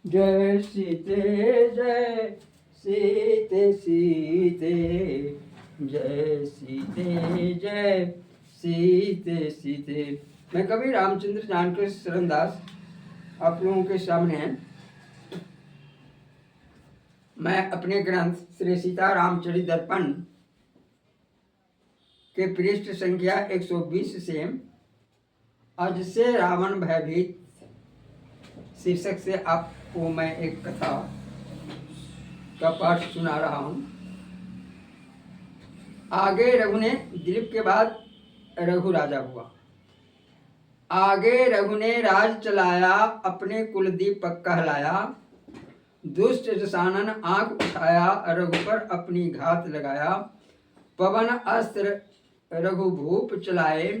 जय सीते जय सीते सीते, जय सीते जय सीते सीते। मैं कवि रामचंद्र जानकी शरण दास आप लोगों के सामने मैं अपने ग्रंथ श्री सीता रामचरित दर्पण के पृष्ठ संख्या 120 से अज से रावण भयभीत शीर्षक से आपको मैं एक कथा का पाठ सुना रहा हूं। आगे रघु ने, दिलीप के बाद रघु राजा हुआ। आगे रघु ने राज चलाया, अपने कुलदीपक कहलाया। दुष्ट जसानन आंख उठाया, रघु पर अपनी घात लगाया। पवन अस्त्र रघुभूप चलाए,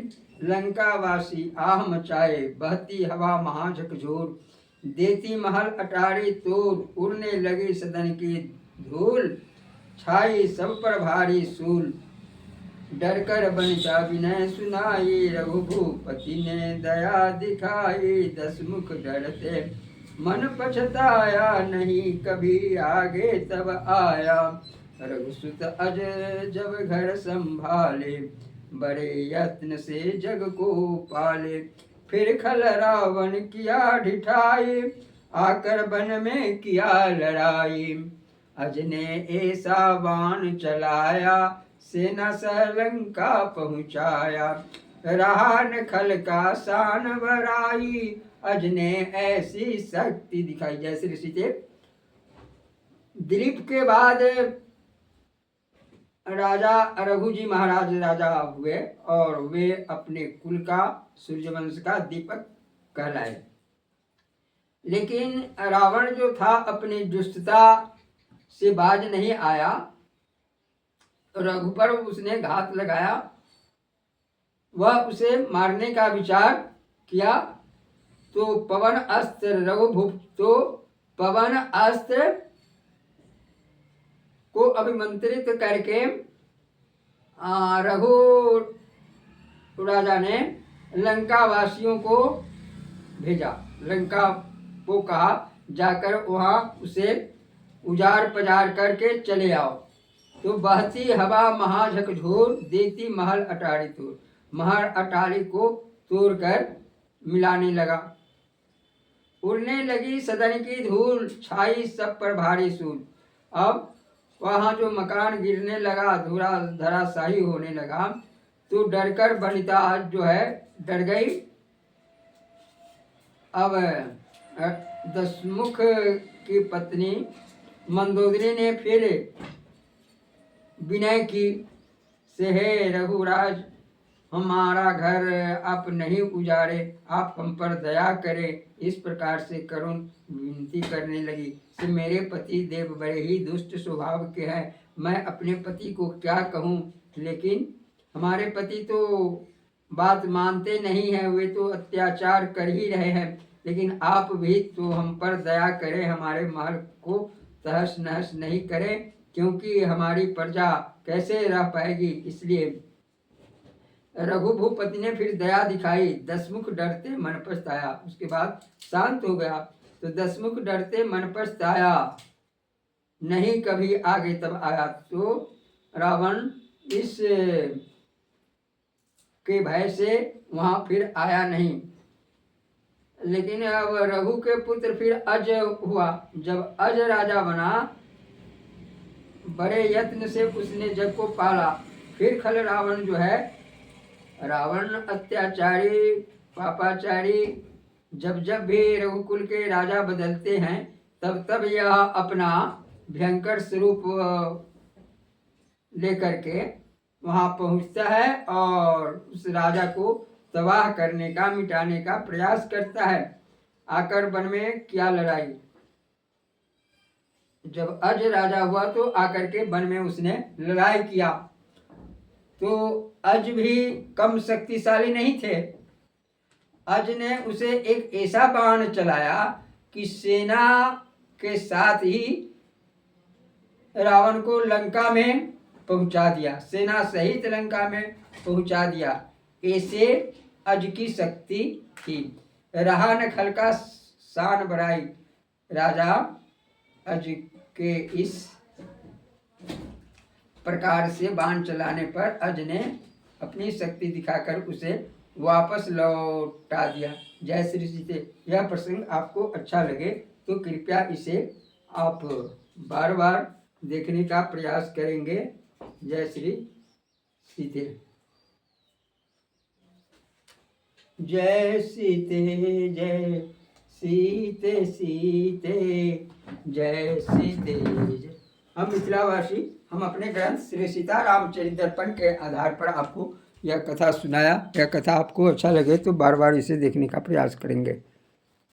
लंकावासी आह मचाए। बहती हवा महाझकझोर, देती महल अटारी तोड़। उड़ने लगी सदन की धूल, छाई सब पर भारी सूल। डरकर बनिता विनय सुनाई, रघुभूपति ने दया दिखाई। 10 मुख डरते मन पछताया, नहीं कभी आगे तब आया। रघुसुत अज जब घर संभाले, बड़े यत्न से जग को पाले। फिर खल रावण किया ढिठाई, आकर वन में किया लड़ाई। अज ने ऐसा बाण चलाया, सेना लंका पहुँचाया। रहा न खल का शान बड़ाई, अज ने ऐसी शक्ति दिखाई। जय श्री सीते। दिलीप के बाद राजा रघु जी महाराज राजा हुए और वे अपने कुल का सूर्यवंश का दीपक कहलाए। लेकिन रावण जो था अपनी दुष्टता से बाज नहीं आया। रघु पर उसने घात लगाया, वह उसे मारने का विचार किया तो पवन अस्त्र रघुभूप तो पवन अस्त्र को अभिमंत्रित करके रघु राजा ने लंका वासियों को भेजा। लंका को कहा जाकर वहां उसे उजाड़ पजाड़ करके चले आओ। तो बहती हवा महाझकझोर, देती महल अटारी तोड़। महल अटारी को तोड़कर मिलाने लगा। उड़ने लगी सदन की धूल, छाई सब पर भारी सूल। अब वहां जो मकान गिरने लगा, धूरा धराशाही होने लगा, तो डरकर वनिता जो है डर गई। अब 10 मुख की पत्नी मंदोदरी ने फिर विनय की से, हे रघुराज, हमारा घर आप नहीं उजाड़े, आप हम पर दया करें। इस प्रकार से करुण विनती करने लगी। से मेरे पति देव बड़े ही दुष्ट स्वभाव के हैं, मैं अपने पति को क्या कहूँ। लेकिन हमारे पति तो बात मानते नहीं हैं, वे तो अत्याचार कर ही रहे हैं। लेकिन आप भी तो हम पर दया करें, हमारे महल को तहस नहस नहीं करें, क्योंकि हमारी प्रजा कैसे रह पाएगी। इसलिए रघुभूपति ने फिर दया दिखाई। 10 मुख डरते मन पछताया। उसके बाद शांत हो गया। तो 10 मुख डरते मन पछताया, नहीं कभी आगे तब आया। तो रावण इस के भय से वहां फिर आया नहीं। लेकिन अब रघु के पुत्र फिर अज हुआ। जब अज राजा बना, बड़े यत्न से उसने जग को पाला। फिर खल रावण जो है, रावण अत्याचारी पापाचारी जब जब भी रघुकुल के राजा बदलते हैं, तब तब यह अपना भयंकर स्वरूप लेकर के वहां पहुंचता है और उस राजा को तबाह करने का, मिटाने का प्रयास करता है। आकर वन में क्या लड़ाई। जब अज राजा हुआ तो आकर के वन में उसने लड़ाई किया। तो अज भी कम शक्तिशाली नहीं थे। अज ने उसे एक ऐसा बाण चलाया कि सेना के साथ ही रावण को लंका में पहुंचा दिया, सेना सहित लंका में पहुंचा दिया। ऐसे अज की शक्ति थी। रहा न खल का शान बढ़ाई, राजा अज के इस प्रकार से बाण चलाने पर अज ने अपनी शक्ति दिखाकर उसे वापस लौटा दिया। जय श्री सीते। यह प्रसंग आपको अच्छा लगे तो कृपया इसे आप बार बार देखने का प्रयास करेंगे। जय श्री सीते। जय सीते जय सीते सीते जय सीते जय। हम मिथिलावासी, हम अपने ग्रंथ श्री सीता रामचरित दर्पण के आधार पर आपको यह कथा सुनाया। यह कथा आपको अच्छा लगे तो बार बार इसे देखने का प्रयास करेंगे।